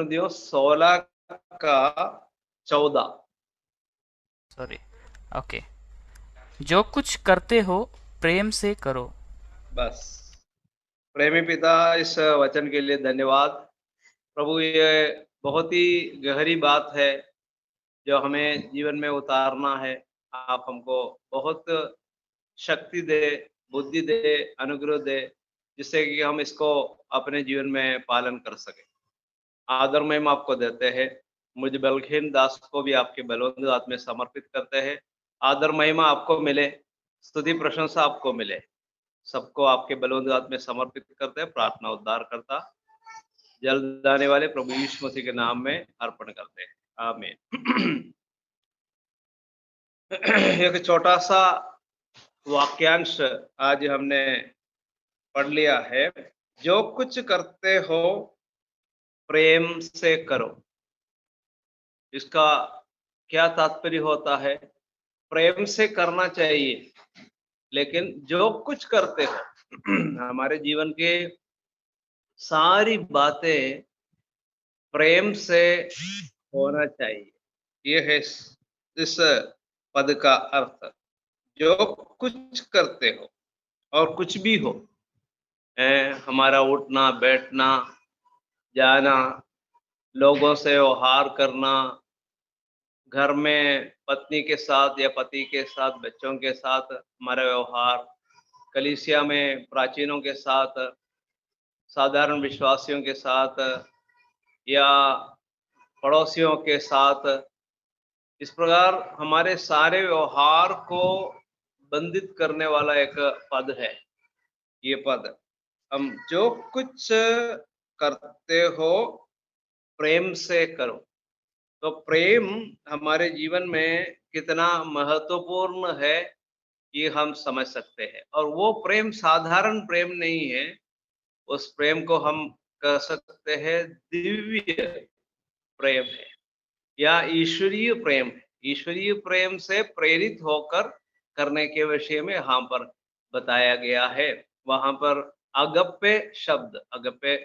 कुरिन्थियों 16 का 14। Sorry. Okay. जो कुछ करते हो प्रेम से करो। बस। प्रेमी पिता, इस वचन के लिए धन्यवाद। प्रभु, ये बहुत ही गहरी बात है जो हमें जीवन में उतारना है। आप हमको बहुत शक्ति दे, बुद्धि दे, अनुग्रह दे, जिससे कि हम इसको अपने जीवन में पालन कर सकें। आदर महिमा आपको देते हैं। मुझ बलहीन दास को भी आपके बलवन्त हाथ में समर्पित करते हैं। आदर महिमा आपको मिले, स्तुति प्रशंसा आपको मिले। सबको आपके बलवन्त हाथ में समर्पित करते हैं। प्रार्थना उद्धार करता जल्द आने वाले प्रभु यीशु मसीह के नाम में अर्पण करते हैं। आमीन। एक छोटा सा वाक्यांश आज हमने पढ़ लिया है। जो कुछ करते हो प्रेम से करो। इसका क्या तात्पर्य होता है? प्रेम से करना चाहिए, लेकिन जो कुछ करते हो हमारे जीवन के सारी बातें प्रेम से होना चाहिए। ये है इस पद का अर्थ। जो कुछ करते हो और कुछ भी हो, हमारा उठना बैठना, जाना, लोगों से व्यवहार करना, घर में पत्नी के साथ या पति के साथ, बच्चों के साथ हमारा व्यवहार, कलीसिया में प्राचीनों के साथ, साधारण विश्वासियों के साथ या पड़ोसियों के साथ, इस प्रकार हमारे सारे व्यवहार को बंधित करने वाला एक पद है ये पद। हम जो कुछ करते हो प्रेम से करो। तो प्रेम हमारे जीवन में कितना महत्वपूर्ण है, ये हम समझ सकते हैं। और वो प्रेम साधारण प्रेम नहीं है, उस प्रेम को हम कह सकते हैं दिव्य प्रेम है या ईश्वरीय प्रेम है। ईश्वरीय प्रेम से प्रेरित होकर करने के विषय में यहाँ पर बताया गया है। वहाँ पर अगप्पे शब्द, अगप्पे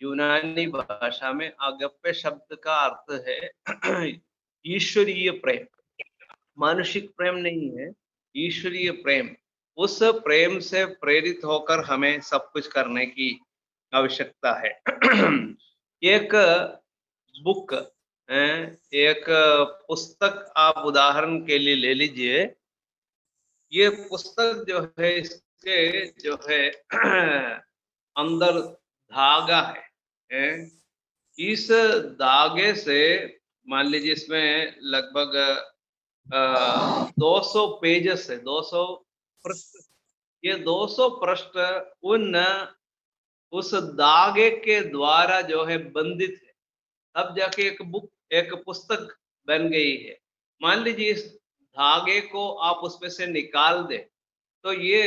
यूनानी भाषा में अगप्पे शब्द का अर्थ है ईश्वरीय प्रेम। मानुषिक प्रेम नहीं है, ईश्वरीय प्रेम। उस प्रेम से प्रेरित होकर हमें सब कुछ करने की आवश्यकता है। एक बुक, एक पुस्तक आप उदाहरण के लिए ले लीजिए। ये पुस्तक जो है, इसके जो है अंदर धागा है। इस धागे से मान लीजिए इसमें लगभग 200 पेजेस है, 200 पृष्ठ। ये 200 पृष्ठ उन उस धागे के द्वारा जो है बंधित है, तब जाके एक बुक, एक पुस्तक बन गई है। मान लीजिए इस धागे को आप उसमें से निकाल दें, तो ये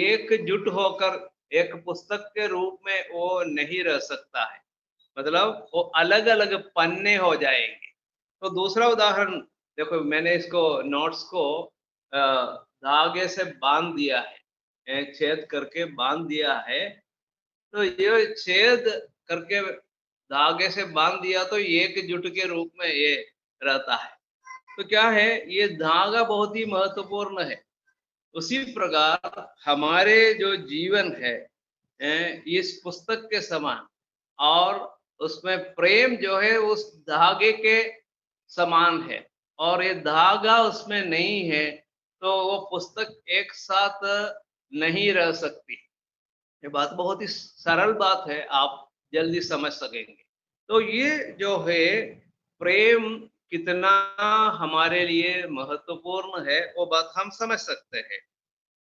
एकजुट होकर एक पुस्तक के रूप में वो नहीं रह सकता है। मतलब वो अलग-अलग पन्ने हो जाएंगे। तो दूसरा उदाहरण देखो, मैंने इसको नोट्स को धागे से बांध दिया है, छेद करके बांध दिया है। तो ये छेद करके धागे से बांध दिया तो एकजुट के रूप में ये रहता है। तो क्या है, ये धागा बहुत ही महत्वपूर्ण है। उसी प्रकार हमारे जो जीवन है, इस पुस्तक के समान, और उसमें प्रेम जो है उस धागे के समान है। और ये धागा उसमें नहीं है तो वो पुस्तक एक साथ नहीं रह सकती। ये बात बहुत ही सरल बात है, आप जल्दी समझ सकेंगे। तो ये जो है प्रेम कितना हमारे लिए महत्वपूर्ण है, वो बात हम समझ सकते हैं।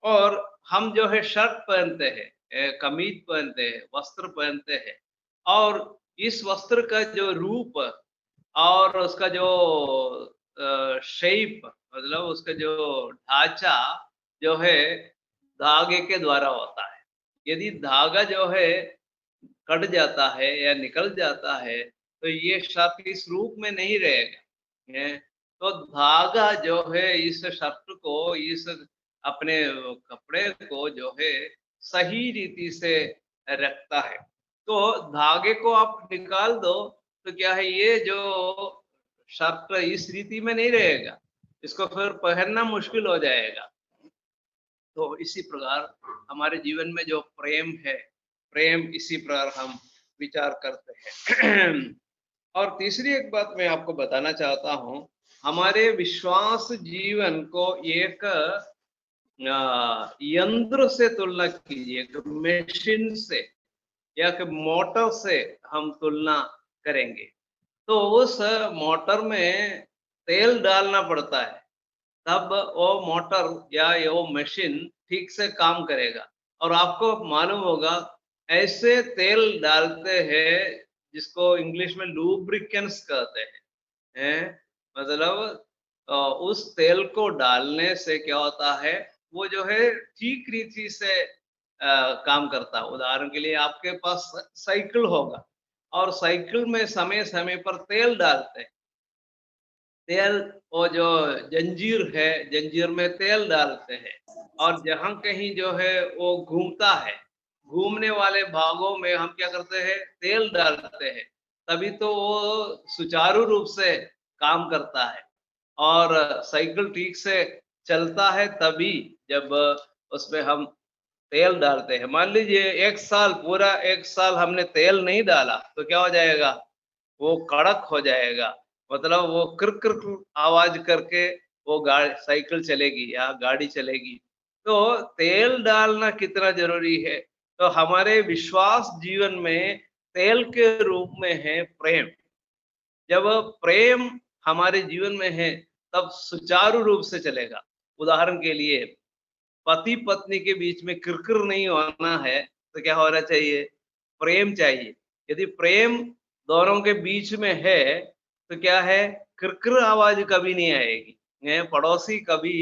और हम जो है शर्ट पहनते हैं, कमीज पहनते हैं, वस्त्र पहनते हैं, और इस वस्त्र का जो रूप और उसका जो शेप, मतलब उसका जो ढांचा जो है धागे के द्वारा होता है। यदि धागा जो है कट जाता है या निकल जाता है, तो ये शर्ट इस रूप में नहीं रहेगा। तो धागा जो है इस शर्ट को, इस अपने कपड़े को जो है सही रीति से रखता है। तो धागे को आप निकाल दो तो क्या है, ये जो शर्ट इस रीति में नहीं रहेगा, इसको फिर पहनना मुश्किल हो जाएगा। तो इसी प्रकार हमारे जीवन में जो प्रेम है, प्रेम इसी प्रकार हम विचार करते हैं। और तीसरी एक बात मैं आपको बताना चाहता हूँ, हमारे विश्वास जीवन को एक यंत्र से तुलना कीजिए, एक मशीन से या कि मोटर से हम तुलना करेंगे। तो उस मोटर में तेल डालना पड़ता है, तब वो मोटर या ये वो मशीन ठीक से काम करेगा। और आपको मालूम होगा, ऐसे तेल डालते हैं जिसको इंग्लिश में लूब्रिकेंट्स कहते हैं। मतलब उस तेल को डालने से क्या होता है, वो जो है ठीक रीति से काम करता है। उदाहरण के लिए आपके पास साइकिल होगा और साइकिल में समय-समय पर तेल डालते हैं। तेल, वो जो जंजीर है, जंजीर में तेल डालते हैं और जहाँ कहीं जो है वो घूमता है, घूमने वाले भागों में हम क्या करते हैं, तेल डालते हैं, तभी तो वो सुचारू रूप से काम करता है। और साइकिल ठीक से चलता है तभी जब उसमें हम तेल डालते हैं। मान लीजिए 1 साल, पूरा 1 साल हमने तेल नहीं डाला, तो क्या हो जाएगा? वो कड़क हो जाएगा। मतलब वो किर किर किर आवाज करके वो साइकिल चलेगी या गाड़ी चलेगी। तो तेल डालना कितना जरूरी है। तो हमारे विश्वास जीवन में तेल के रूप में है प्रेम। जब प्रेम हमारे जीवन में है, तब सुचारू रूप से चलेगा। उदाहरण के लिए, पति पत्नी के बीच में किरकिर नहीं होना है, तो क्या होना चाहिए? प्रेम चाहिए। यदि प्रेम दोनों के बीच में है, तो क्या है, किरकिर आवाज कभी नहीं आएगी। पड़ोसी कभी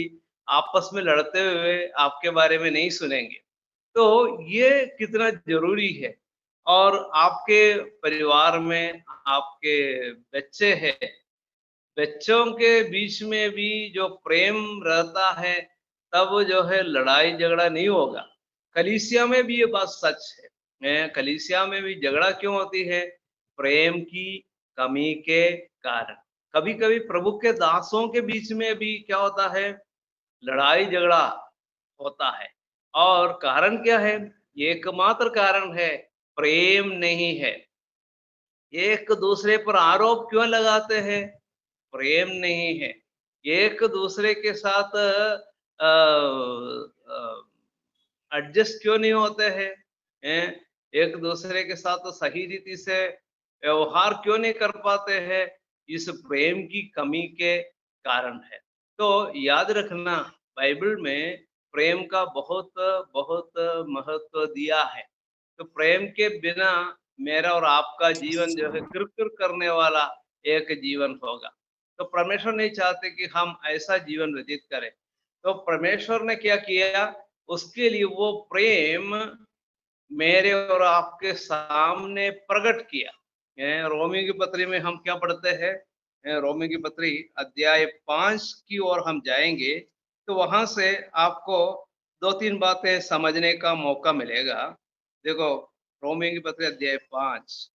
आपस में लड़ते हुए आपके बारे में नहीं सुनेंगे। तो ये कितना जरूरी है। और आपके परिवार में आपके बच्चे हैं, बच्चों के बीच में भी जो प्रेम रहता है, तब जो है लड़ाई झगड़ा नहीं होगा। कलीसिया में भी ये बात सच है। कलीसिया में भी झगड़ा क्यों होती है? प्रेम की कमी के कारण। कभी-कभी प्रभु के दासों के बीच में भी क्या होता है? लड़ाई झगड़ा होता है। और कारण क्या है? एकमात्र कारण है, प्रेम नहीं है। एक दूसरे पर आरोप क्यों लगाते हैं? प्रेम नहीं है। एक दूसरे के साथ एडजस्ट क्यों नहीं होते हैं? हैं? एक दूसरे के साथ सही रीति से व्यवहार क्यों नहीं कर पाते हैं? इस प्रेम की कमी के कारण है। तो याद रखना, बाइबल में प्रेम का बहुत बहुत महत्व दिया है। तो प्रेम के बिना मेरा और आपका जीवन जो है किरकिर करने वाला एक जीवन होगा। तो परमेश्वर नहीं चाहते कि हम ऐसा जीवन व्यतीत करें। तो परमेश्वर ने क्या किया? उसके लिए वो प्रेम मेरे और आपके सामने प्रकट किया। रोमियो की पत्री में हम क्या पढ़ते हैं? रोमियो की पत्री अध्याय 5 की ओर हम जाएँगे, तो वहाँ से आपको 2-3 बातें समझने का मौका मिलेगा। देखो, रोमियो की पत्री अध्याय 5,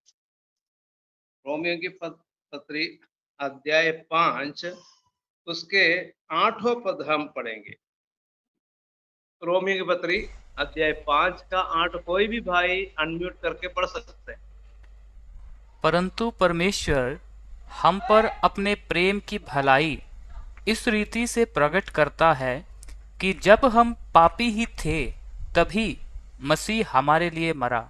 रोमियो की पत्री अध्याय 5, उसके 8वाँ पद हम पढ़ेंगे। रोमियो की पत्री अध्याय 5 का 8, कोई भी भाई अनम्यूट करके पढ़ सकते हैं। परंतु परमेश्वर हम पर अपने प्रेम की भलाई इस रीति से प्रकट करता है कि जब हम पापी ही थे तभी मसीह हमारे लिए मरा।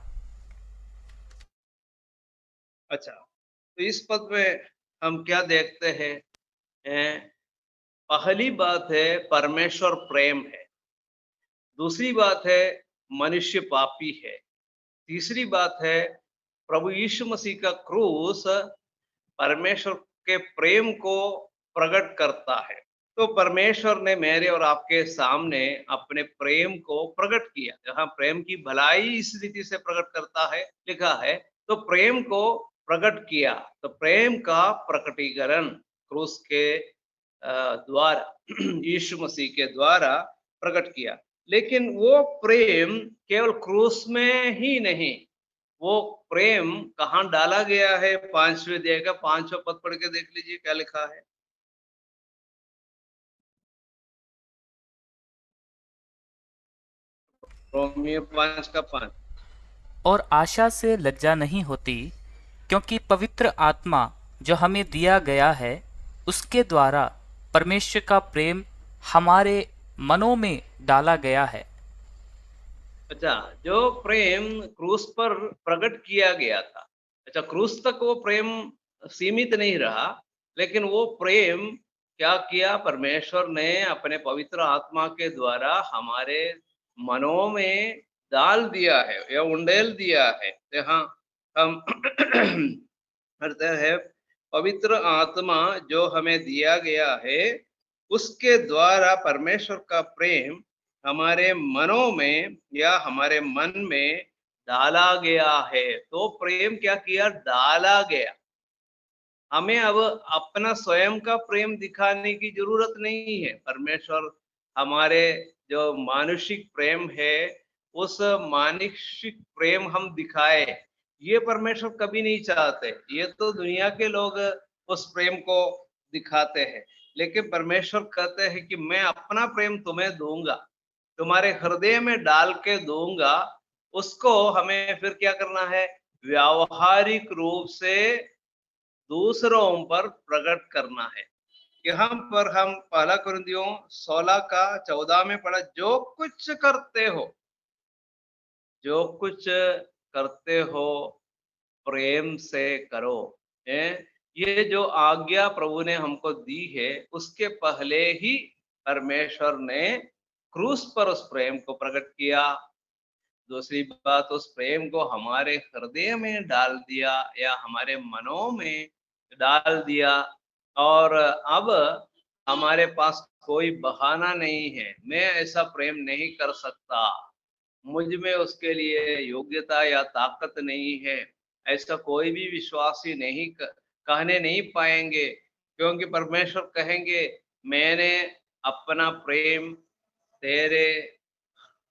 अच्छा, तो इस पद में हम क्या देखते हैं? पहली बात है, परमेश्वर प्रेम है। दूसरी बात है, मनुष्य पापी है। तीसरी बात है, प्रभु यीशु मसीह का क्रूस परमेश्वर के प्रेम को प्रकट करता है। तो परमेश्वर ने मेरे और आपके सामने अपने प्रेम को प्रकट किया। जहाँ प्रेम की भलाई इस रीति से प्रकट करता है, लिखा है, तो प्रेम को प्रकट किया। तो प्रेम का प्रकटीकरण क्रूस के द्वारा यीशु मसीह के द्वारा प्रकट किया। लेकिन वो प्रेम केवल क्रूस में ही नहीं, वो प्रेम कहाँ डाला गया है? 5वें अध्याय का 5वां पद पढ़ के देख लीजिए क्या लिखा है। रोमियो 5 का 5। और आशा से लज्जा नहीं होती, क्योंकि पवित्र आत्मा जो हमें दिया गया है, उसके द्वारा परमेश्वर का प्रेम हमारे मनों में डाला गया है। अच्छा, जो प्रेम क्रूस पर प्रकट किया गया था, अच्छा क्रूस तक वो प्रेम सीमित नहीं रहा, लेकिन वो प्रेम क्या किया? परमेश्वर ने अपने पवित्र आत्मा के द्वारा हमारे मनों में डाल दिया है या उंडेल दिया है। यहाँ हम करते हैं, पवित्र आत्मा जो हमें दिया गया है, उसके द्वारा परमेश्वर का प्रेम हमारे मनों में या हमारे मन में डाला गया है। तो प्रेम क्या किया? डाला गया। हमें अब अपना स्वयं का प्रेम दिखाने की जरूरत नहीं है। परमेश्वर हमारे जो मानुषिक प्रेम है, उस मानुषिक प्रेम हम दिखाए, ये परमेश्वर कभी नहीं चाहते। ये तो दुनिया के लोग उस प्रेम को दिखाते हैं, लेकिन परमेश्वर कहते हैं कि मैं अपना प्रेम तुम्हें दूंगा, तुम्हारे हृदय में डाल के दूंगा। उसको हमें फिर क्या करना है? व्यावहारिक रूप से दूसरों पर प्रकट करना है। यहाँ पर हम पहला कुरिन्थियों 16 का 14 में पढ़ा, जो कुछ करते हो, जो कुछ करते हो प्रेम से करो। हैं? ये जो आज्ञा प्रभु ने हमको दी है, उसके पहले ही परमेश्वर ने क्रूस पर उस प्रेम को प्रकट किया। दूसरी बात, उस प्रेम को हमारे हृदय में डाल दिया या हमारे मनों में डाल दिया। और अब हमारे पास कोई बहाना नहीं है, मैं ऐसा प्रेम नहीं कर सकता, मुझ में उसके लिए योग्यता या ताकत नहीं है, ऐसा कोई भी विश्वासी नहीं कहने नहीं पाएंगे। क्योंकि परमेश्वर कहेंगे, मैंने अपना प्रेम तेरे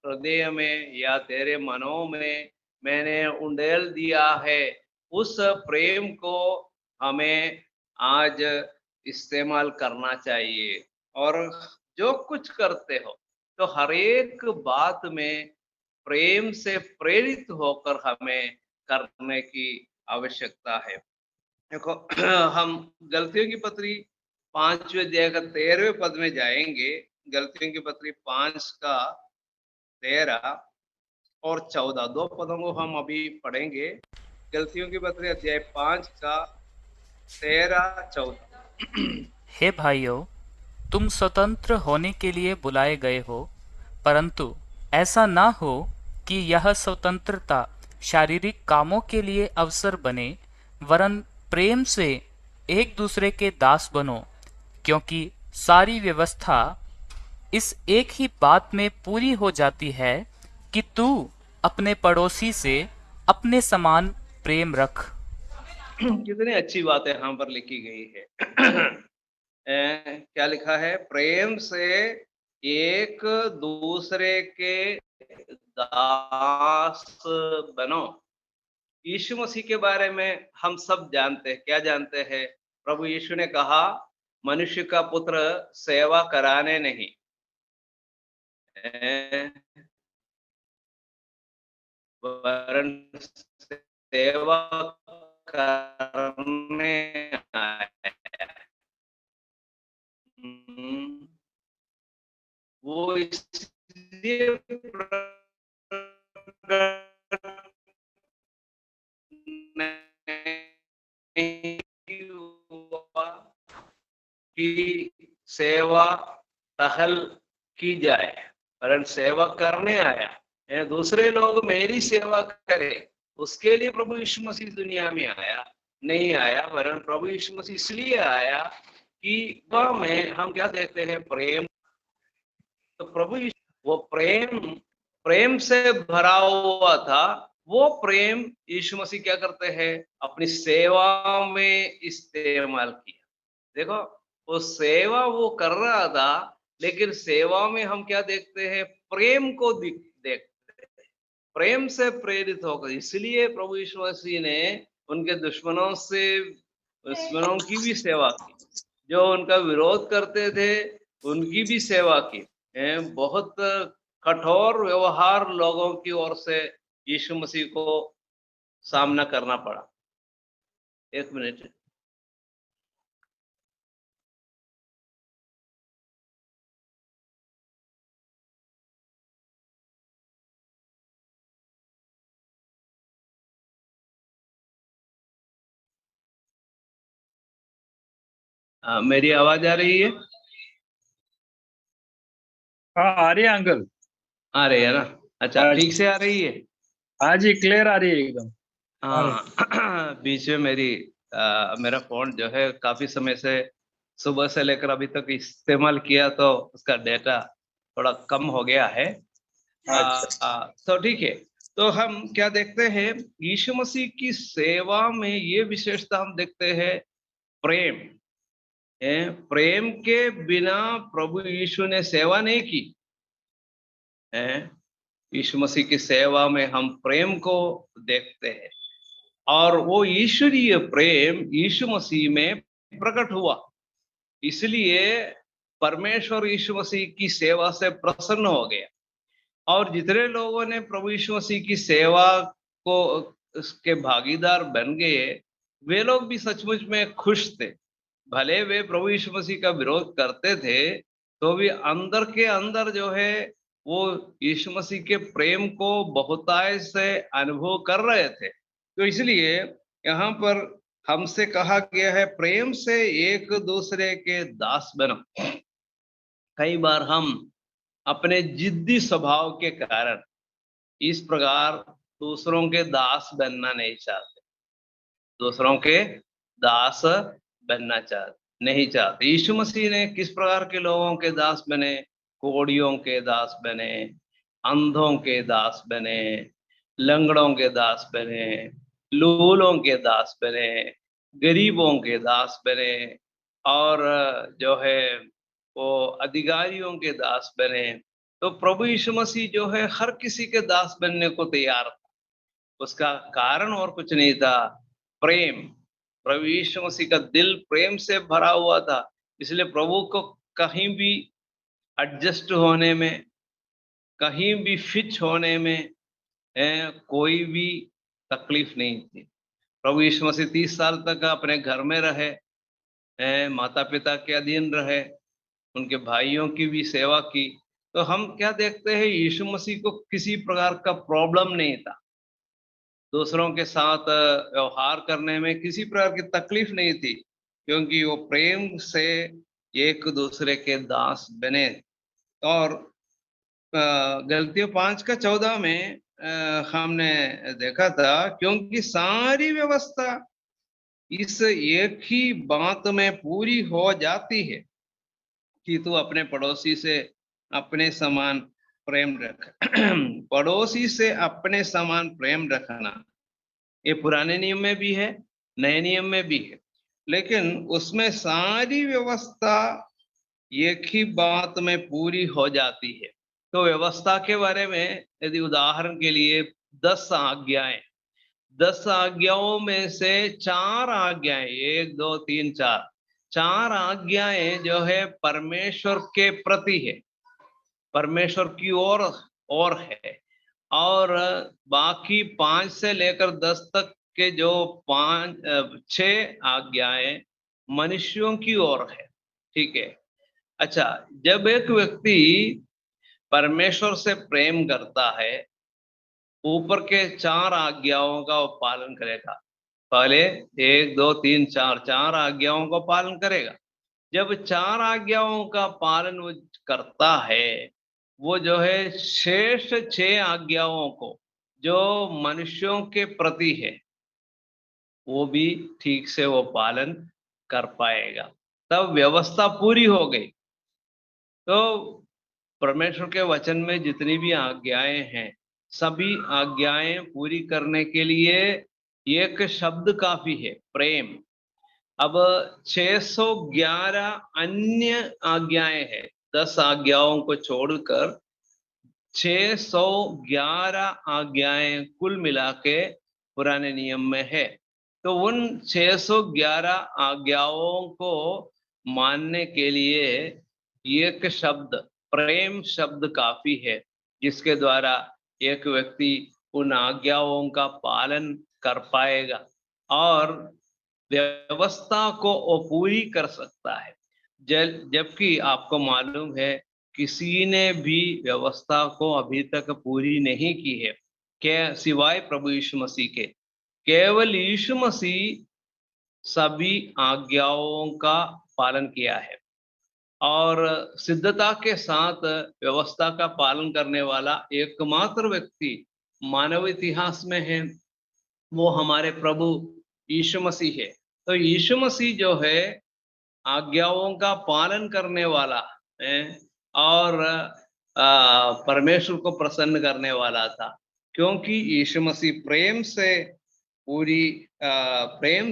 हृदय में या तेरे मनों में मैंने उंडेल दिया है। उस प्रेम को हमें आज इस्तेमाल करना चाहिए। और जो कुछ करते हो, तो हर एक बात में प्रेम से प्रेरित होकर हमें करने की आवश्यकता है। देखो, हम गलतियों की पत्री 5वें अध्याय का 13वें पद में जाएंगे। गलतियों की पत्री 5 का 13 और 14 दो पदों को हम अभी पढ़ेंगे। गलतियों की पत्री अध्याय 5 का 13-14। हे भाइयों, तुम स्वतंत्र होने के लिए बुलाए गए हो, परंतु ऐसा ना हो कि यह स्वतंत्रता शारीरिक कामों के लिए अवसर बने, वरन प्रेम से एक दूसरे के दास बनो, क्योंकि सारी व्यवस्था इस एक ही बात में पूरी हो जाती है कि तू अपने पड़ोसी से अपने समान प्रेम रख। कितनी अच्छी बात है यहाँ पर लिखी गई है। क्या लिखा है? प्रेम से एक दूसरे के दास बनो। यीशु मसीह के बारे में हम सब जानते हैं। क्या जानते हैं? प्रभु यीशु ने कहा, मनुष्य का पुत्र सेवा कराने नहीं, वरन सेवा करने आया। हम्म, वो इसलिए नहीं हुआ कि सेवा टहल की जाए, परंतु सेवा करने आया। दूसरे लोग मेरी सेवा करें, उसके लिए प्रभु यीशु मसीह दुनिया में आया नहीं आया, वरन प्रभु यीशु मसीह इसलिए आया कि वह में हम क्या देखते हैं? प्रेम। तो प्रभु यीशु वो प्रेम प्रेम से भरा हुआ था। वो प्रेम यीशु मसीह क्या करते हैं? अपनी सेवा में इस्तेमाल किया। देखो, वो सेवा वो कर रहा था, लेकिन सेवा में हम क्या देखते हैं? प्रेम को देखते हैं। प्रेम से प्रेरित होकर, इसलिए प्रभु यीशु मसीह ने उनके दुश्मनों की भी सेवा की, जो उनका विरोध करते थे उनकी भी सेवा की। बहुत कठोर व्यवहार लोगों की ओर से यीशु मसीह को सामना करना पड़ा। एक मिनट। मेरी आवाज आ रही है? हाँ आ रही है अंकल। आ रही है ना? अच्छा, ठीक से आ रही है? हाँ जी, क्लियर आ रही है एकदम। हाँ बीच में मेरा फोन जो है काफी समय से सुबह से लेकर अभी तक इस्तेमाल किया, तो उसका डेटा थोड़ा कम हो गया है। तो ठीक है। तो हम क्या देखते हैं, यीशु मसीह की सेवा में ये विशेषता हम देखते हैं, प्रेम। प्रेम के बिना प्रभु यीशु ने सेवा नहीं की। यीशु मसीह की सेवा में हम प्रेम को देखते हैं, और वो ईश्वरीय प्रेम यीशु मसीह में प्रकट हुआ। इसलिए परमेश्वर यीशु मसीह की सेवा से प्रसन्न हो गया, और जितने लोगों ने प्रभु यीशु मसीह की सेवा को उसके भागीदार बन गए, वे लोग भी सचमुच में खुश थे। भले वे प्रभु यीशु मसीह का विरोध करते थे, तो भी अंदर के अंदर जो है वो यीशु मसीह के प्रेम को बहुतायत से अनुभव कर रहे थे। तो इसलिए यहाँ पर हमसे कहा गया है, प्रेम से एक दूसरे के दास बनो। कई बार हम अपने जिद्दी स्वभाव के कारण इस प्रकार दूसरों के दास बनना नहीं चाहते, दूसरों के दास बनना नहीं चाहते। यीशु मसीह ने किस प्रकार के लोगों के दास बने? कोड़ियों के दास बने, अंधों के दास बने, लंगड़ों के दास बने, लूलों के दास बने, गरीबों के दास बने, और जो है वो अधिकारियों के दास बने। तो प्रभु यीशु मसीह जो है हर किसी के दास बनने को तैयार था। उसका कारण और कुछ नहीं था, प्रेम। प्रभु यीशु मसीह का दिल प्रेम से भरा हुआ था, इसलिए प्रभु को कहीं भी एडजस्ट होने में, कहीं भी फिट होने में कोई भी तकलीफ नहीं थी। प्रभु यीशु मसीह 30 साल तक अपने घर में रहे, माता पिता के अधीन रहे, उनके भाइयों की भी सेवा की। तो हम क्या देखते हैं, यीशु मसीह को किसी प्रकार का प्रॉब्लम नहीं था, दूसरों के साथ व्यवहार करने में किसी प्रकार की तकलीफ नहीं थी, क्योंकि वो प्रेम से एक दूसरे के दास बने। और गलतियों 5:14 में हमने देखा था, क्योंकि सारी व्यवस्था इस एक ही बात में पूरी हो जाती है कि तू अपने पड़ोसी से अपने समान प्रेम रख। पड़ोसी से अपने समान प्रेम रखना, ये पुराने नियम में भी है, नए नियम में भी है, लेकिन उसमें सारी व्यवस्था एक ही बात में पूरी हो जाती है। तो व्यवस्था के बारे में यदि उदाहरण के लिए 10 आज्ञाएं, 10 आज्ञाओं में से 4 आज्ञाएं, 1 2 3 4 आज्ञाएं जो है परमेश्वर के प्रति है, परमेश्वर की ओर है, और बाकी 5 से लेकर 10 तक के जो 6 आज्ञाएं मनुष्यों की ओर है। ठीक है। अच्छा, जब एक व्यक्ति परमेश्वर से प्रेम करता है, ऊपर के 4 आज्ञाओं का वो पालन करेगा। पहले 1 2 3 4 आज्ञाओं का पालन करेगा। जब 4 आज्ञाओं का पालन वो करता है, वो जो है शेष 6 आज्ञाओं को जो मनुष्यों के प्रति है, वो भी ठीक से वो पालन कर पाएगा, तब व्यवस्था पूरी हो गई। तो परमेश्वर के वचन में जितनी भी आज्ञाएं हैं, सभी आज्ञाएं पूरी करने के लिए एक शब्द काफी है, प्रेम। अब 611 अन्य आज्ञाएं हैं, 10 आज्ञाओं को छोड़कर 611 आज्ञाएं कुल मिला के पुराने नियम में है। तो उन 611 आज्ञाओं को मानने के लिए एक शब्द, प्रेम शब्द काफी है, जिसके द्वारा एक व्यक्ति उन आज्ञाओं का पालन कर पाएगा और व्यवस्था को वो पूरी कर सकता है। जबकि आपको मालूम है किसी ने भी व्यवस्था को अभी तक पूरी नहीं की है, क्या सिवाय प्रभु यीशु मसीह के। केवल यीशु मसीह सभी आज्ञाओं का पालन किया है और सिद्धता के साथ व्यवस्था का पालन करने वाला एकमात्र व्यक्ति मानव इतिहास में है, वो हमारे प्रभु यीशु मसीह है। तो यीशु मसीह जो है आज्ञाओं का पालन करने वाला है और परमेश्वर को प्रसन्न करने वाला था, क्योंकि यीशु मसीह प्रेम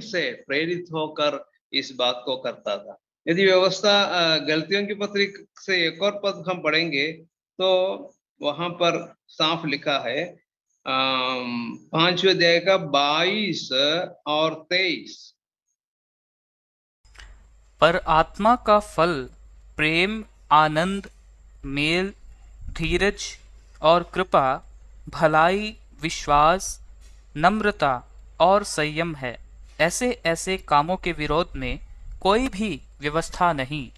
से प्रेरित होकर इस बात को करता था। यदि व्यवस्था गलतियों की पत्री से एक और पद हम पढ़ेंगे तो वहां पर साफ लिखा है 5वें अध्याय का 22 और 23। पर आत्मा का फल प्रेम, आनंद, मेल, धीरज और कृपा, भलाई, विश्वास, नम्रता और संयम है। ऐसे ऐसे कामों के विरोध में कोई भी व्यवस्था नहीं।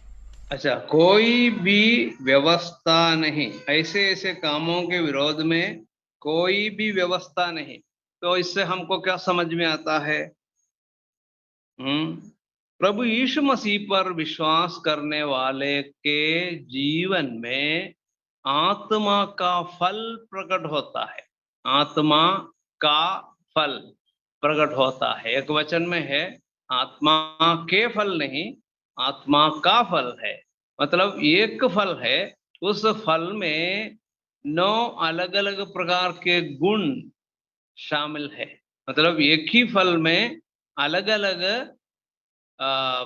अच्छा, कोई भी व्यवस्था नहीं, ऐसे ऐसे कामों के विरोध में कोई भी व्यवस्था नहीं। तो इससे हमको क्या समझ में आता है? प्रभु यीशु मसीह पर विश्वास करने वाले के जीवन में आत्मा का फल प्रकट होता है। आत्मा का फल प्रकट होता है। एक वचन में है आत्मा के फल नहीं, आत्मा का फल है। मतलब एक फल है, उस फल में 9 अलग अलग प्रकार के गुण शामिल है। मतलब एक ही फल में अलग अलग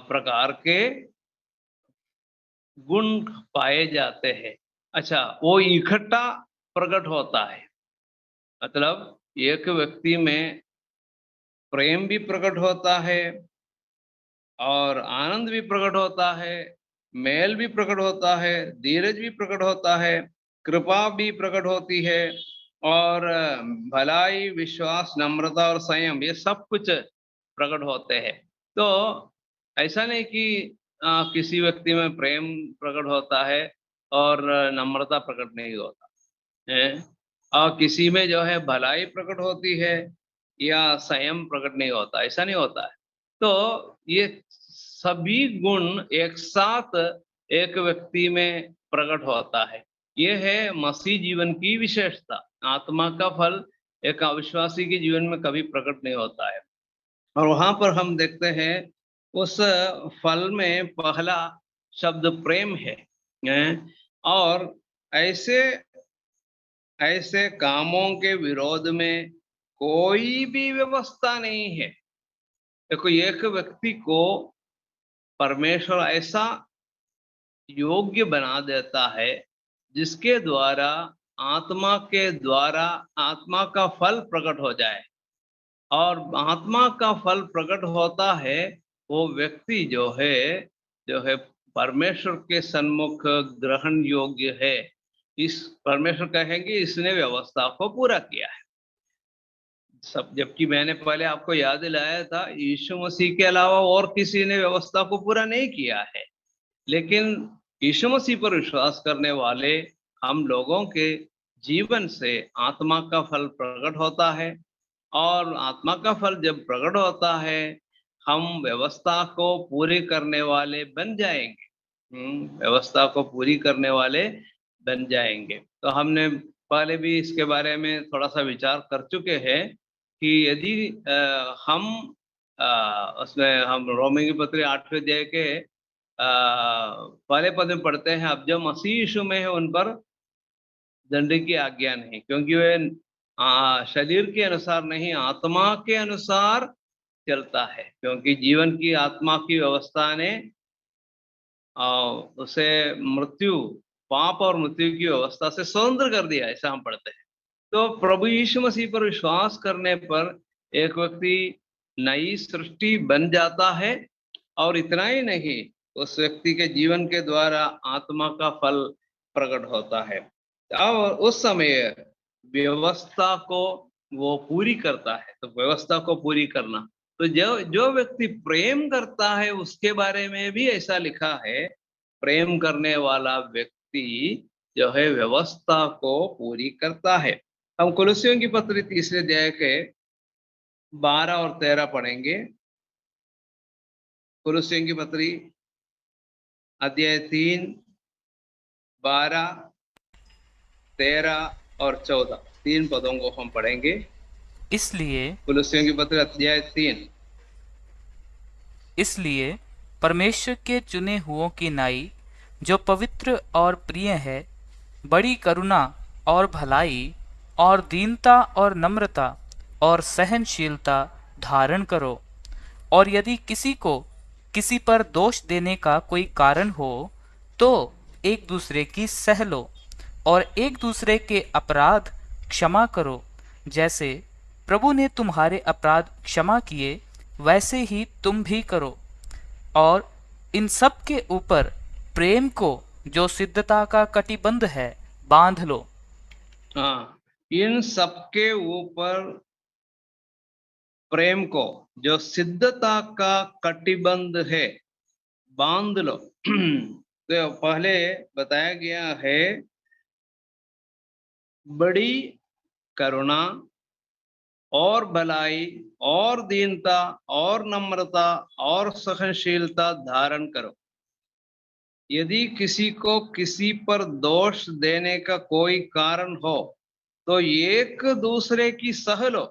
प्रकार के गुण पाए जाते हैं। अच्छा, वो इकट्ठा प्रकट होता है। मतलब एक व्यक्ति में प्रेम भी प्रकट होता है और आनंद भी प्रकट होता है, मेल भी प्रकट होता है, धीरज भी प्रकट होता है, कृपा भी प्रकट होती है और भलाई, विश्वास, नम्रता और संयम, ये सब कुछ प्रकट होते हैं। तो ऐसा नहीं कि किसी व्यक्ति में प्रेम प्रकट होता है और नम्रता प्रकट नहीं होता है, और किसी में जो है भलाई प्रकट होती है या संयम प्रकट नहीं होता, ऐसा नहीं होता है। तो ये सभी गुण एक साथ एक व्यक्ति में प्रकट होता है। ये है मसीह जीवन की विशेषता। आत्मा का फल एक अविश्वासी के जीवन में कभी प्रकट नहीं होता है। और वहां पर हम देखते हैं उस फल में पहला शब्द प्रेम है। और ऐसे ऐसे कामों के विरोध में कोई भी व्यवस्था नहीं है। देखो, एक व्यक्ति को परमेश्वर ऐसा योग्य बना देता है जिसके द्वारा आत्मा का फल प्रकट हो जाए। और आत्मा का फल प्रकट होता है, वो व्यक्ति जो है परमेश्वर के सन्मुख ग्रहण योग्य है। इस परमेश्वर कहेंगे इसने व्यवस्था को पूरा किया है। सब, जबकि मैंने पहले आपको याद दिलाया था यीशु मसीह के अलावा और किसी ने व्यवस्था को पूरा नहीं किया है। लेकिन यीशु मसीह पर विश्वास करने वाले हम लोगों के जीवन से आत्मा का फल प्रकट होता है और आत्मा का फल जब प्रकट होता है हम व्यवस्था को पूरी करने वाले बन जाएंगे। व्यवस्था को पूरी करने वाले बन जाएंगे। तो हमने पहले भी इसके बारे में थोड़ा सा विचार कर चुके हैं कि यदि हम उसमें हम रोमी की पत्री 8वें अध्याय के पहले पद में पढ़ते हैं, अब जो मसीह यीशु में है उन पर दंड की आज्ञा नहीं, क्योंकि वे शरीर के अनुसार नहीं आत्मा के अनुसार चलता है। क्योंकि जीवन की आत्मा की व्यवस्था ने उसे मृत्यु पाप और मृत्यु की व्यवस्था से स्वतंत्र कर दिया, ऐसा हम पढ़ते हैं। तो प्रभु यीशु मसीह पर विश्वास करने पर एक व्यक्ति नई सृष्टि बन जाता है, और इतना ही नहीं, उस व्यक्ति के जीवन के द्वारा आत्मा का फल प्रकट होता है। और उस समय व्यवस्था को वो पूरी करता है। तो व्यवस्था को पूरी करना, तो जो जो व्यक्ति प्रेम करता है उसके बारे में भी ऐसा लिखा है, प्रेम करने वाला व्यक्ति जो है व्यवस्था को पूरी करता है। हम कुलुस्सियों की पत्री 3 अध्याय के 12 और 13 पढ़ेंगे। कुलुस्सियों की पत्री अध्याय 3, 12, 13 और 14, 3 पदों को हम पढ़ेंगे। इसलिए कुलुस्सियों की पत्री अध्याय 3। इसलिए परमेश्वर के चुने हुओं की नाई, जो पवित्र और प्रिय है, बड़ी करुणा और भलाई और दीनता और नम्रता और सहनशीलता धारण करो। और यदि किसी को किसी पर दोष देने का कोई कारण हो, तो एक दूसरे की सह लो और एक दूसरे के अपराध क्षमा करो। जैसे प्रभु ने तुम्हारे अपराध क्षमा किए, वैसे ही तुम भी करो। और इन सब के ऊपर प्रेम को, जो सिद्धता का कटिबंध है, बांध लो। हाँ, इन सबके ऊपर प्रेम को, जो सिद्धता का कटिबंध है, बांध लो। तो पहले बताया गया है, बड़ी करुणा और भलाई और दीनता और नम्रता और सहनशीलता धारण करो। यदि किसी को किसी पर दोष देने का कोई कारण हो, तो एक दूसरे की सह लो,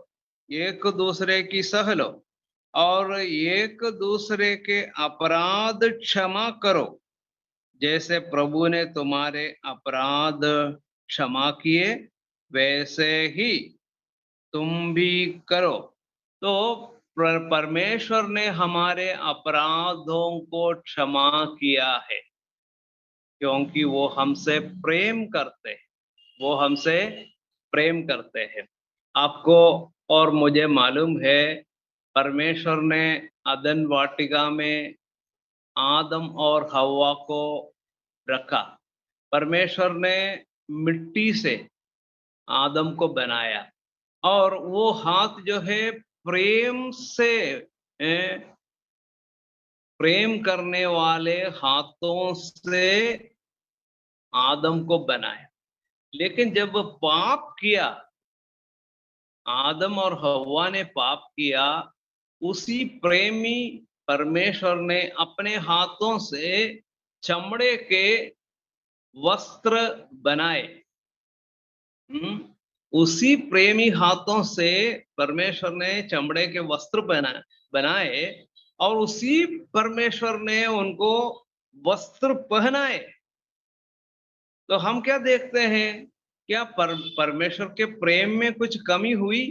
एक दूसरे की सह लो और एक दूसरे के अपराध क्षमा करो, जैसे प्रभु ने तुम्हारे अपराध क्षमा किए, वैसे ही तुम भी करो। तो परमेश्वर ने हमारे अपराधों को क्षमा किया है, क्योंकि वो हमसे प्रेम करते हैं, वो हमसे प्रेम करते हैं। आपको और मुझे मालूम है, परमेश्वर ने अदन वाटिका में आदम और हव्वा को रखा। परमेश्वर ने मिट्टी से आदम को बनाया, और वो हाथ जो है प्रेम से, प्रेम करने वाले हाथों से आदम को बनाया। लेकिन जब पाप किया, आदम और हव्वा ने पाप किया, उसी प्रेमी परमेश्वर ने अपने हाथों से चमड़े के वस्त्र बनाए। उसी प्रेमी हाथों से परमेश्वर ने चमड़े के वस्त्र बनाए, और उसी परमेश्वर ने उनको वस्त्र पहनाए। तो हम क्या देखते हैं, क्या परमेश्वर के प्रेम में कुछ कमी हुई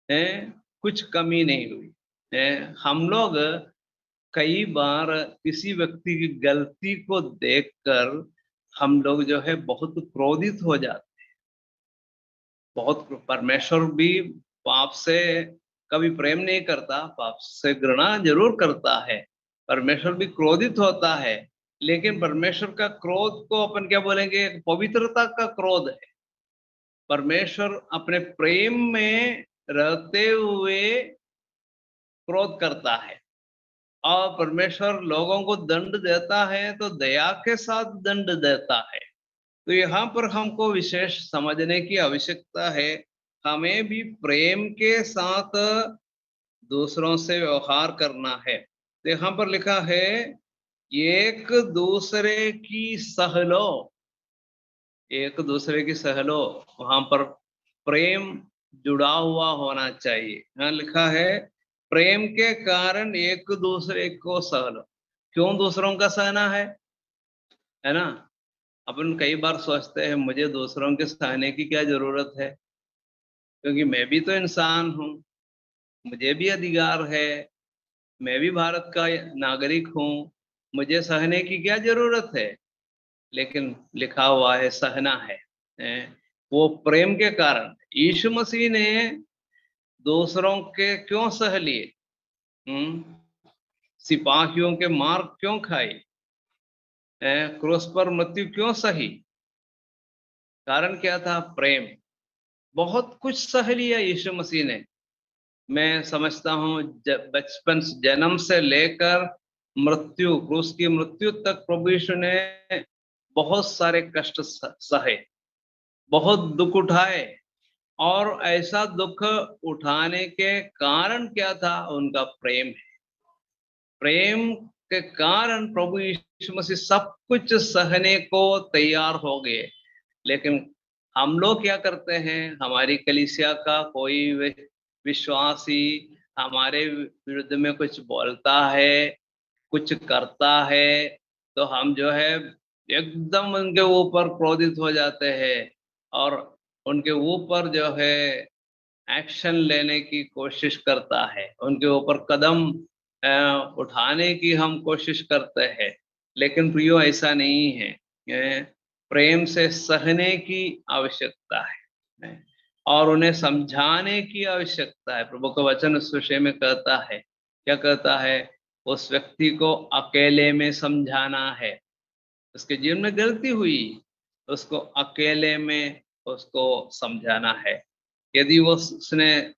है? कुछ कमी नहीं हुई है। हम लोग कई बार किसी व्यक्ति की गलती को देखकर हम लोग जो है बहुत क्रोधित हो जाते हैं। बहुत, परमेश्वर भी पाप से कभी प्रेम नहीं करता, पाप से घृणा जरूर करता है। परमेश्वर भी क्रोधित होता है, लेकिन परमेश्वर का क्रोध को अपन क्या बोलेंगे, पवित्रता का क्रोध है। परमेश्वर अपने प्रेम में रहते हुए क्रोध करता है, और परमेश्वर लोगों को दंड देता है तो दया के साथ दंड देता है। तो यहाँ पर हमको विशेष समझने की आवश्यकता है, हमें भी प्रेम के साथ दूसरों से व्यवहार करना है। तो यहाँ पर लिखा है, एक दूसरे की सह लो, एक दूसरे की सह लो। वहां पर प्रेम जुड़ा हुआ होना चाहिए। यहाँ लिखा है, प्रेम के कारण एक दूसरे को सह लो। क्यों दूसरों का सहना है ना? अपन कई बार सोचते हैं, मुझे दूसरों के सहने की क्या जरूरत है, क्योंकि मैं भी तो इंसान हूँ, मुझे भी अधिकार है, मैं भी भारत का नागरिक हूँ, मुझे सहने की क्या जरूरत है? लेकिन लिखा हुआ है सहना है। वो प्रेम के कारण यीशु मसीह ने दूसरों के क्यों सह लिए? सिपाहियों के मार क्यों खाई? क्रूस पर मृत्यु क्यों सही? कारण क्या था? प्रेम। बहुत कुछ सह लिया यीशु मसीह ने। मैं समझता हूँ बचपन जन्म से लेकर मृत्यु, क्रूस की मृत्यु तक प्रभु यीशु ने बहुत सारे कष्ट सहे, बहुत दुख उठाए। और ऐसा दुख उठाने के कारण क्या था? उनका प्रेम है। प्रेम के कारण प्रभु यीशु मसीह सब कुछ सहने को तैयार हो गए। लेकिन हम लोग क्या करते हैं? हमारी कलीसिया का कोई विश्वासी हमारे विरुद्ध में कुछ बोलता है, कुछ करता है, तो हम जो है एकदम उनके ऊपर क्रोधित हो जाते हैं और उनके ऊपर जो है एक्शन लेने की कोशिश करता है, उनके ऊपर कदम उठाने की हम कोशिश करते हैं। लेकिन प्रियो, ऐसा नहीं है। प्रेम से सहने की आवश्यकता है और उन्हें समझाने की आवश्यकता है। प्रभु का वचन उस विषय में कहता है, क्या कहता है? उस व्यक्ति को अकेले में समझाना है। उसके जीवन में गलती हुई, उसको अकेले में उसको समझाना है। यदि वो उसने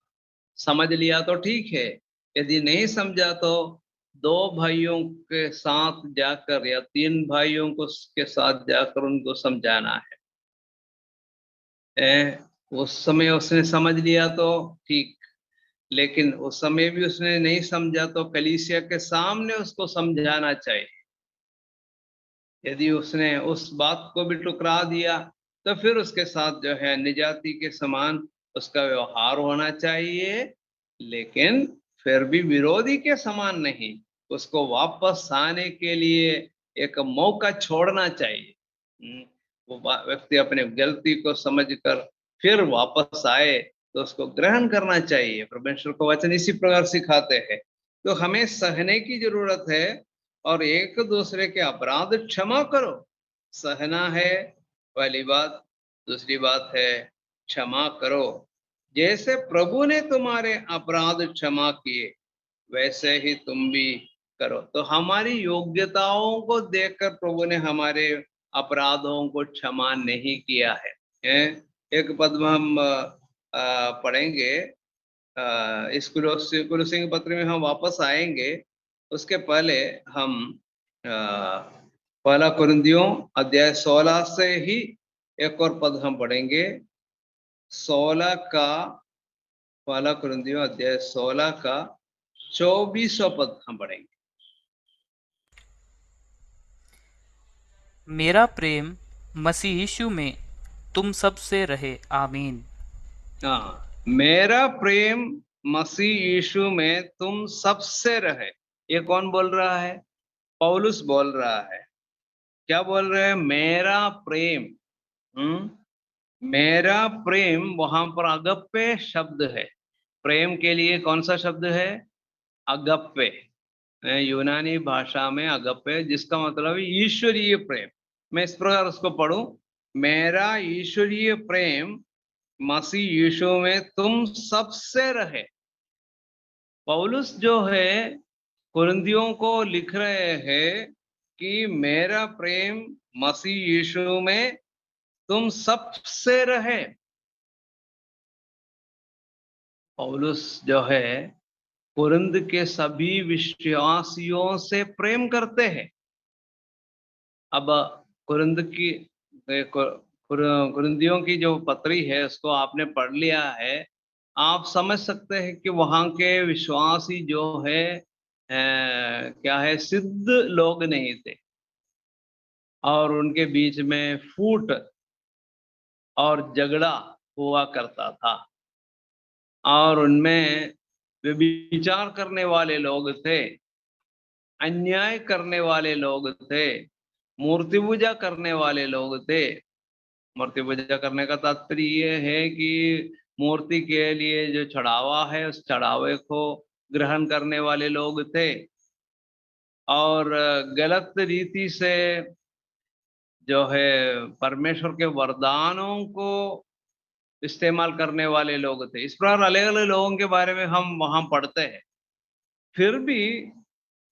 समझ लिया तो ठीक है, यदि नहीं समझा तो 2 भाइयों के साथ जाकर या 3 भाइयों को के साथ जाकर उनको समझाना है। उस समय उसने समझ लिया तो ठीक, लेकिन उस समय भी उसने नहीं समझा तो कलीसिया के सामने उसको समझाना चाहिए। यदि उसने उस बात को भी ठुकरा दिया तो फिर उसके साथ जो है निजाती के समान उसका व्यवहार होना चाहिए, लेकिन फिर भी विरोधी के समान नहीं। उसको वापस आने के लिए एक मौका छोड़ना चाहिए। वो व्यक्ति अपने गलती को समझकर फिर वापस आए तो उसको ग्रहण करना चाहिए। परमेश्वर को वचन इसी प्रकार सिखाते हैं। तो हमें सहने की जरूरत है और एक दूसरे के अपराध क्षमा करो। सहना है पहली बात, दूसरी बात है क्षमा करो। जैसे प्रभु ने तुम्हारे अपराध क्षमा किए वैसे ही तुम भी करो। तो हमारी योग्यताओं को देखकर प्रभु ने हमारे अपराधों को क्षमा नहीं किया है। एक पद में हम पढ़ेंगे, इस कुलुसिंग पत्र में हम वापस आएंगे। उसके पहले हम पहला कुरिन्थियों अध्याय 16 से ही एक और पद हम पढ़ेंगे। 16 का, पहला कुरिन्थियों अध्याय 16 का 24वां पद हम पढ़ेंगे। मेरा प्रेम मसीह यीशु में तुम सब से रहे। आमीन। हाँ, मेरा प्रेम मसीह यीशु में तुम सबसे रहे। ये कौन बोल रहा है? पौलुस बोल रहा है। क्या बोल रहे हैं? मेरा प्रेम। मेरा प्रेम, वहां पर अगप्पे शब्द है। प्रेम के लिए कौन सा शब्द है? अगप्पे। यूनानी भाषा में अगप्पे, जिसका मतलब है ईश्वरीय प्रेम। मैं इस प्रकार उसको पढ़ूं, मेरा ईश्वरीय प्रेम मसीह यीशु में तुम सबसे रहे। पौलुस जो है कुरिन्थियों को लिख रहे हैं कि मेरा प्रेम मसीह यीशु में तुम सबसे रहे। पौलुस जो है कुरिन्थ के सभी विश्वासियों से प्रेम करते हैं। अब कुरिन्थ की कुरिन्थियों की जो पत्री है उसको आपने पढ़ लिया है, आप समझ सकते हैं कि वहां के विश्वासी जो है क्या है, सिद्ध लोग नहीं थे और उनके बीच में फूट और झगड़ा हुआ करता था और उनमें व्यभिचार करने वाले लोग थे, अन्याय करने वाले लोग थे, मूर्ति पूजा करने वाले लोग थे। मूर्ति पूजा करने का तात्पर्य ये है कि मूर्ति के लिए जो चढ़ावा है उस चढ़ावे को ग्रहण करने वाले लोग थे और गलत रीति से जो है परमेश्वर के वरदानों को इस्तेमाल करने वाले लोग थे। इस प्रकार अलग अलग लोगों के बारे में हम वहां पढ़ते हैं। फिर भी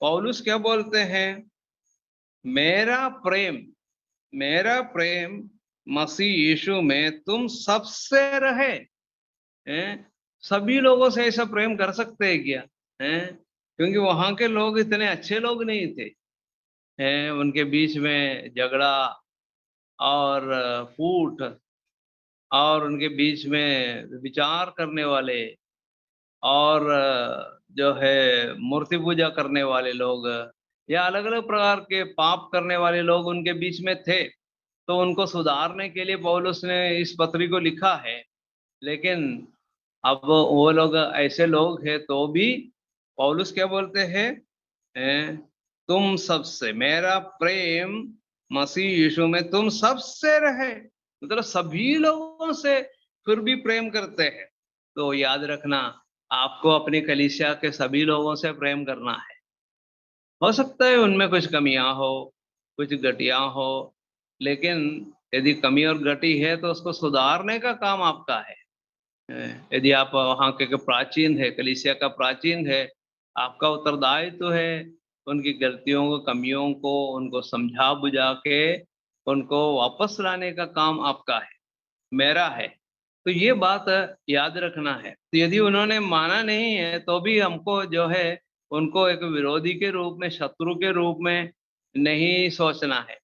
पौलुस क्या बोलते हैं, मेरा प्रेम मेरा प्रेम मसीह यीशु में तुम सबसे रहे। हैं? सभी लोगों से ऐसा प्रेम कर सकते हैं क्या? हैं? क्योंकि वहां के लोग इतने अच्छे लोग नहीं थे। हैं? उनके बीच में झगड़ा और फूट, और उनके बीच में विचार करने वाले, और जो है मूर्ति पूजा करने वाले लोग, या अलग अलग प्रकार के पाप करने वाले लोग उनके बीच में थे। तो उनको सुधारने के लिए पौलुस ने इस पत्री को लिखा है। लेकिन अब वो लोग ऐसे लोग हैं तो भी पौलुस क्या बोलते हैं, हैं, तुम सबसे मेरा प्रेम मसीह यीशु में तुम सबसे रहे। मतलब सभी लोगों से फिर भी प्रेम करते हैं। तो याद रखना, आपको अपनी कलीसिया के सभी लोगों से प्रेम करना है। हो सकता है उनमें कुछ कमियां हो, कुछ गटियां हो, लेकिन यदि कमी और गति है तो उसको सुधारने का काम आपका है। यदि आप वहाँ के प्राचीन है, कलीसिया का प्राचीन है, आपका उत्तरदायित्व है उनकी गलतियों को, कमियों को, उनको समझा बुझा के उनको वापस लाने का काम आपका है, मेरा है। तो ये बात याद रखना है। तो यदि उन्होंने माना नहीं है तो भी हमको जो है उनको एक विरोधी के रूप में, शत्रु के रूप में नहीं सोचना है।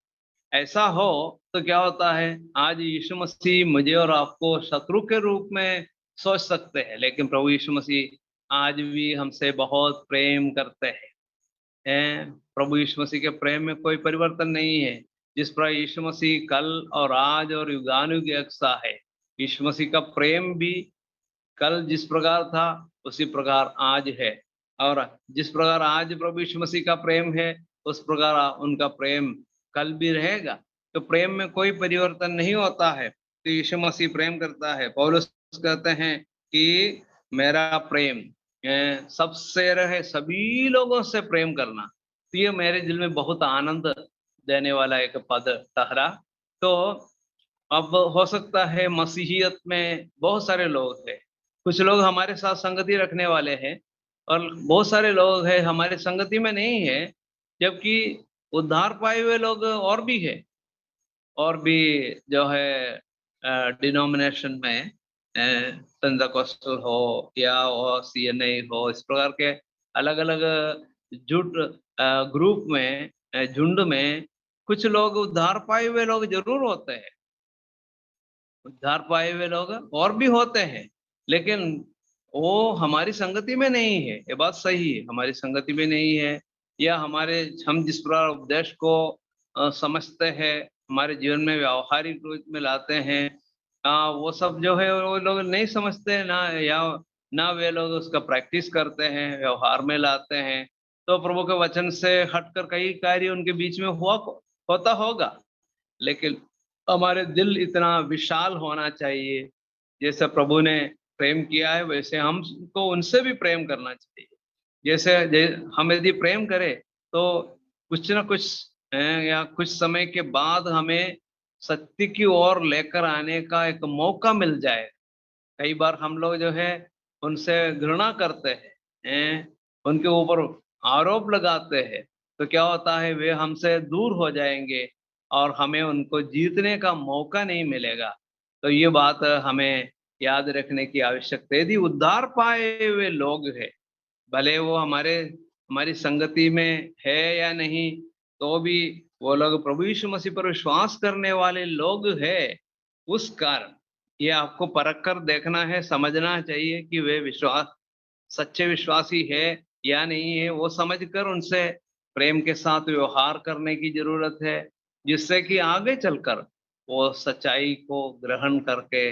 ऐसा हो तो क्या होता है, आज यीशु मसीह मुझे और आपको शत्रु के रूप में सोच सकते हैं, लेकिन प्रभु यीशु मसीह आज भी हमसे बहुत प्रेम करते हैं। प्रभु यीशु मसीह के प्रेम में कोई परिवर्तन नहीं है। जिस प्रकार यीशु मसीह कल और आज और युगानुयुग एक सा है, यीशु मसीह का प्रेम भी कल जिस प्रकार था उसी प्रकार आज है। और जिस प्रकार आज प्रभु यीशु मसीह का प्रेम है, उस प्रकार उनका प्रेम कल भी रहेगा। तो प्रेम में कोई परिवर्तन नहीं होता है। तो यीशु मसीह प्रेम करता है। पौलुस कहते हैं कि मेरा प्रेम सबसे रहे, सभी लोगों से प्रेम करना। तो ये मेरे दिल में बहुत आनंद देने वाला एक पद ठहरा। तो अब हो सकता है मसीहियत में बहुत सारे लोग हैं, कुछ लोग हमारे साथ संगति रखने वाले हैं, और बहुत सारे लोग हैं हमारे संगति में नहीं है, जबकि उद्धार पाए हुए लोग और भी है। और भी जो है डिनोमिनेशन में पेंटेकोस्टल हो या वो सीएनए हो, इस प्रकार के अलग अलग जुट ग्रुप में, झुंड में कुछ लोग उद्धार पाए हुए लोग जरूर होते हैं। उद्धार पाए हुए लोग और भी होते हैं, लेकिन वो हमारी संगति में नहीं है। ये बात सही है, हमारी संगति में नहीं है, या हम जिस प्रकार उपदेश को समझते हैं, हमारे जीवन में व्यावहारिक रूप में लाते हैं, वो सब जो है वो लोग नहीं समझते हैं ना, या ना वे लोग उसका प्रैक्टिस करते हैं, व्यवहार में लाते हैं। तो प्रभु के वचन से हटकर कई कार्य उनके बीच में होता होगा, लेकिन हमारे दिल इतना विशाल होना चाहिए। जैसे प्रभु ने प्रेम किया है वैसे हमको उनसे भी प्रेम करना चाहिए। हम यदि प्रेम करें तो कुछ ना कुछ या कुछ समय के बाद हमें सत्य की ओर लेकर आने का एक मौका मिल जाए। कई बार हम लोग जो है उनसे घृणा करते हैं, उनके ऊपर आरोप लगाते हैं, तो क्या होता है, वे हमसे दूर हो जाएंगे और हमें उनको जीतने का मौका नहीं मिलेगा। तो ये बात हमें याद रखने की आवश्यकता है। यदि उद्धार पाए हुए लोग हैं, भले वो हमारी संगति में है या नहीं, तो भी वो लोग प्रभु यीशु मसीह पर विश्वास करने वाले लोग हैं। उस कारण ये आपको परख कर देखना है, समझना चाहिए कि वे सच्चे विश्वासी है या नहीं है। वो समझकर उनसे प्रेम के साथ व्यवहार करने की जरूरत है, जिससे कि आगे चलकर वो सच्चाई को ग्रहण करके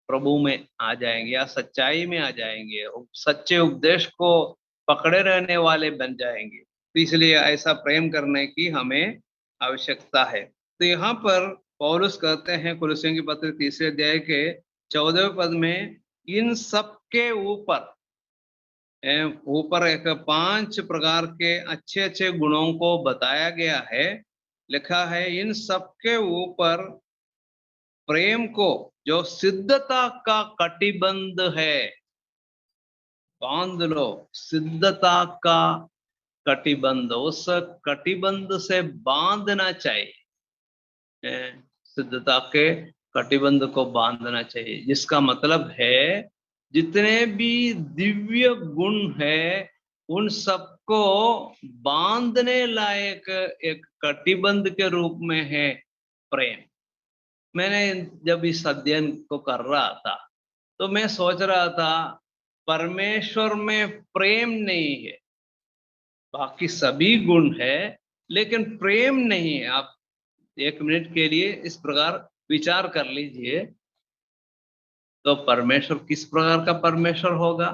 प्रभु में आ जाएंगे, या सच्चाई में आ जाएंगे, सच्चे उपदेश को पकड़े रहने वाले बन जाएंगे। तो इसलिए ऐसा प्रेम करने की हमें आवश्यकता है। तो यहाँ पर पौलुस कहते हैं कुलुस्सियों की पत्र 3 अध्याय के 14वें पद में, इन सब के ऊपर एक 5 प्रकार के अच्छे अच्छे गुणों को बताया गया है, लिखा है इन सबके ऊपर प्रेम को जो सिद्धता का कटिबंध है बांध लो। सिद्धता का कटिबंध, उस कटिबंध से बांधना चाहिए। सिद्धता के कटिबंध को बांधना चाहिए, जिसका मतलब है जितने भी दिव्य गुण है उन सबको बांधने लायक एक कटिबंध के रूप में है प्रेम। मैंने जब इस अध्ययन को कर रहा था तो मैं सोच रहा था परमेश्वर में प्रेम नहीं है, बाकी सभी गुण है लेकिन प्रेम नहीं है। आप 1 मिनट के लिए इस प्रकार विचार कर लीजिए, तो परमेश्वर किस प्रकार का परमेश्वर होगा?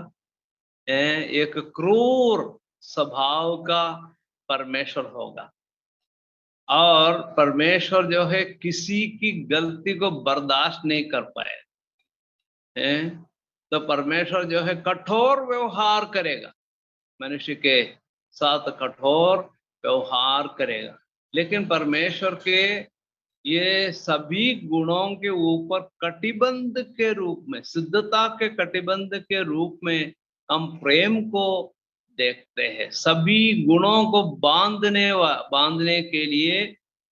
एक क्रूर स्वभाव का परमेश्वर होगा, और परमेश्वर जो है किसी की गलती को बर्दाश्त नहीं कर पाए। तो परमेश्वर जो है कठोर व्यवहार करेगा, मनुष्य के साथ कठोर व्यवहार करेगा। लेकिन परमेश्वर के ये सभी गुणों के ऊपर कटिबंध के रूप में, सिद्धता के कटिबंध के रूप में हम प्रेम को देखते हैं। सभी गुणों को बांधने के लिए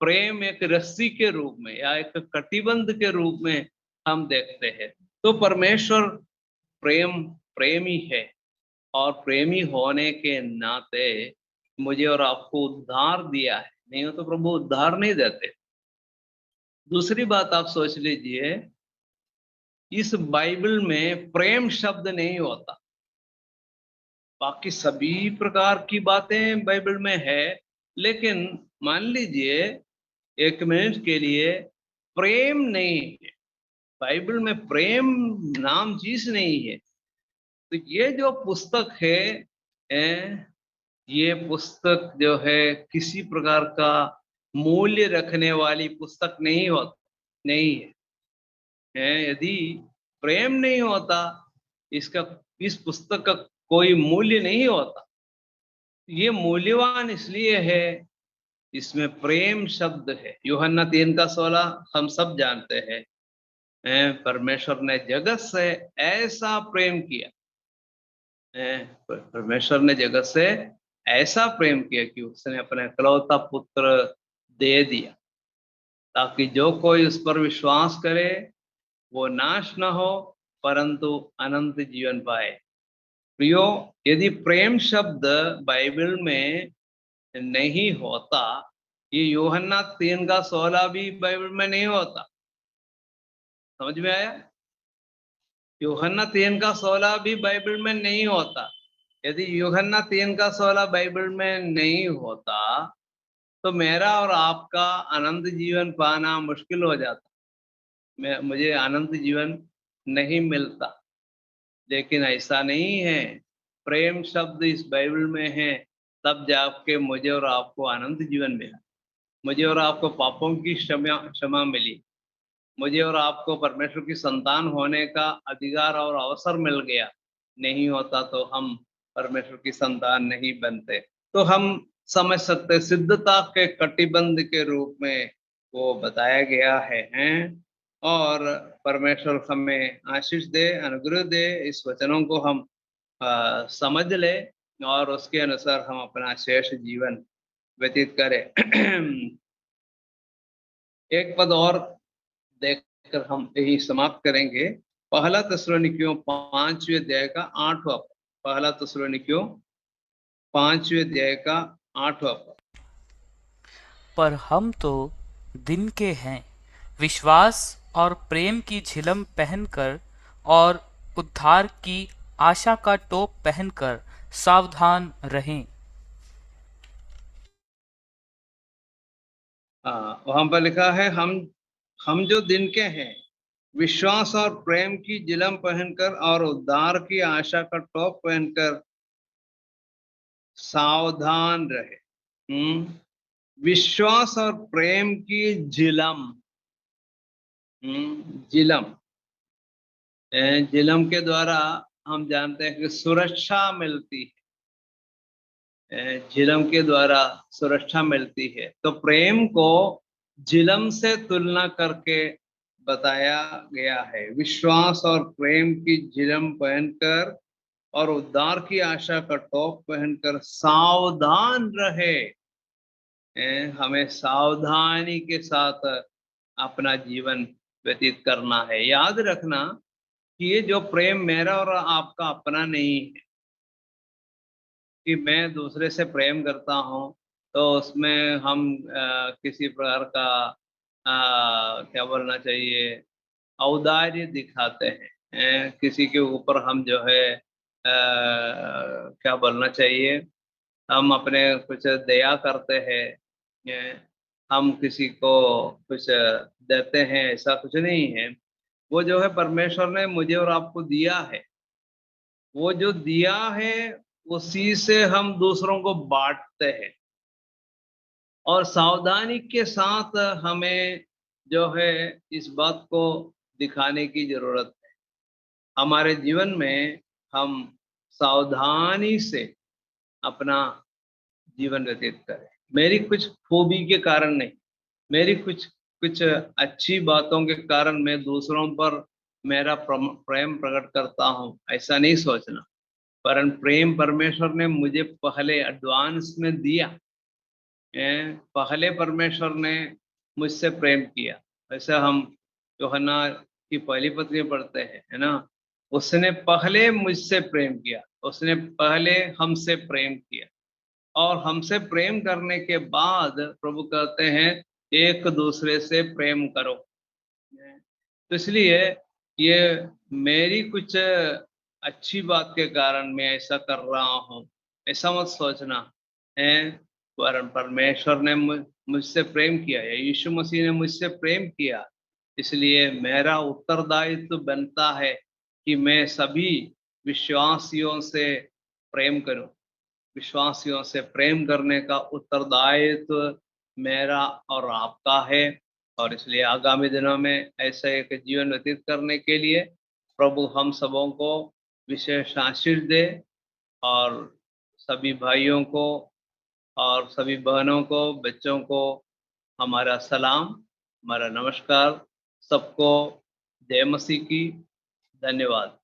प्रेम एक रस्सी के रूप में या एक कटिबंध के रूप में हम देखते हैं। तो परमेश्वर प्रेमी है, और प्रेमी होने के नाते मुझे और आपको उद्धार दिया है, नहीं हो तो प्रभु उद्धार नहीं देते। दूसरी बात आप सोच लीजिए, इस बाइबल में प्रेम शब्द नहीं होता। बाकी सभी प्रकार की बातें बाइबल में है, लेकिन मान लीजिए 1 मिनट के लिए प्रेम नहीं है, बाइबल में प्रेम नाम चीज नहीं है। तो ये जो पुस्तक है, ये पुस्तक जो है किसी प्रकार का मूल्य रखने वाली पुस्तक नहीं है। यदि प्रेम नहीं होता, इस पुस्तक का कोई मूल्य नहीं होता। ये मूल्यवान इसलिए है, इसमें प्रेम शब्द है। यूहन्ना 3:16 हम सब जानते हैं, परमेश्वर ने जगत से ऐसा प्रेम किया, परमेश्वर ने जगत से ऐसा प्रेम किया कि उसने अपना इकलौता पुत्र दे दिया, ताकि जो कोई उस पर विश्वास करे वो नाश न हो परंतु अनंत जीवन पाए। प्रियो, यदि प्रेम शब्द बाइबल में नहीं होता, ये यूहन्ना 3:16 भी बाइबल में नहीं होता। समझ में आया? यूहन्ना 3:16 भी बाइबल में नहीं होता। यदि यूहन्ना 3:16 बाइबल में नहीं होता तो मेरा और आपका अनंत जीवन पाना मुश्किल हो जाता, मुझे अनंत जीवन नहीं मिलता। लेकिन ऐसा नहीं है, प्रेम शब्द इस बाइबल में है, तब जाके मुझे और आपको अनंत जीवन मिला, मुझे और आपको पापों की क्षमा मिली, मुझे और आपको परमेश्वर की संतान होने का अधिकार और अवसर मिल गया। नहीं होता तो हम परमेश्वर की संतान नहीं बनते। तो हम समझ सकते सिद्धता के कटिबंध के रूप में वो बताया गया है। और परमेश्वर हमें आशीष दे, अनुग्रह दे, इस वचनों को हम समझ ले और उसके अनुसार हम अपना शेष जीवन व्यतीत करें। एक पद और देखकर हम यही समाप्त करेंगे। पहला थिस्सलुनीकियों 5वें अध्याय का 8वां पद। पहला थिस्सलुनीकियों 5वें अध्याय का 8वां पद। पर हम तो दिन के हैं, विश्वास और प्रेम की झिलम पहनकर और उद्धार की आशा का टोप पहनकर सावधान रहें। वहां पर लिखा है हम जो दिन के हैं, विश्वास और प्रेम की झिलम पहनकर और उद्धार की आशा का टोप पहनकर सावधान रहे। विश्वास और प्रेम की झिलम, झिलम, झिलम के द्वारा हम जानते हैं कि सुरक्षा मिलती झिलम के द्वारा सुरक्षा मिलती है। तो प्रेम को झिलम से तुलना करके बताया गया है। विश्वास और प्रेम की झिलम पहनकर और उद्धार की आशा का टोप पहनकर सावधान रहे। हमें सावधानी के साथ अपना जीवन व्यतीत करना है। याद रखना कि ये जो प्रेम मेरा और आपका अपना नहीं है कि मैं दूसरे से प्रेम करता हूँ तो उसमें हम किसी प्रकार का क्या बोलना चाहिए, औदार्य दिखाते हैं। किसी के ऊपर हम जो है क्या बोलना चाहिए, हम अपने कुछ दया करते हैं, हम किसी को कुछ देते हैं, ऐसा कुछ नहीं है। वो जो है परमेश्वर ने मुझे और आपको दिया है, वो जो दिया है उसी से हम दूसरों को बांटते हैं। और सावधानी के साथ हमें जो है इस बात को दिखाने की जरूरत है। हमारे जीवन में हम सावधानी से अपना जीवन व्यतीत करें। मेरी कुछ खूबी के कारण नहीं, मेरी कुछ कुछ अच्छी बातों के कारण मैं दूसरों पर मेरा प्रेम प्रकट करता हूँ, ऐसा नहीं सोचना। परंतु प्रेम परमेश्वर ने मुझे पहले एडवांस में दिया। पहले परमेश्वर ने मुझसे प्रेम किया। वैसे हम यूहन्ना की पहली पत्री पढ़ते हैं, है ना, उसने पहले मुझसे प्रेम किया, उसने पहले हमसे प्रेम किया। और हमसे प्रेम करने के बाद प्रभु कहते हैं एक दूसरे से प्रेम करो। तो इसलिए ये मेरी कुछ अच्छी बात के कारण मैं ऐसा कर रहा हूँ, ऐसा मत सोचना है। परमेश्वर ने मुझसे प्रेम किया है, यीशु मसीह ने मुझसे प्रेम किया, इसलिए मेरा उत्तरदायित्व बनता है कि मैं सभी विश्वासियों से प्रेम करूं। विश्वासियों से प्रेम करने का उत्तरदायित्व मेरा और आपका है। और इसलिए आगामी दिनों में ऐसे एक जीवन व्यतीत करने के लिए प्रभु हम सबों को विशेष आशीष दे। और सभी भाइयों को और सभी बहनों को, बच्चों को हमारा सलाम, हमारा नमस्कार। सबको जय मसीह की। धन्यवाद।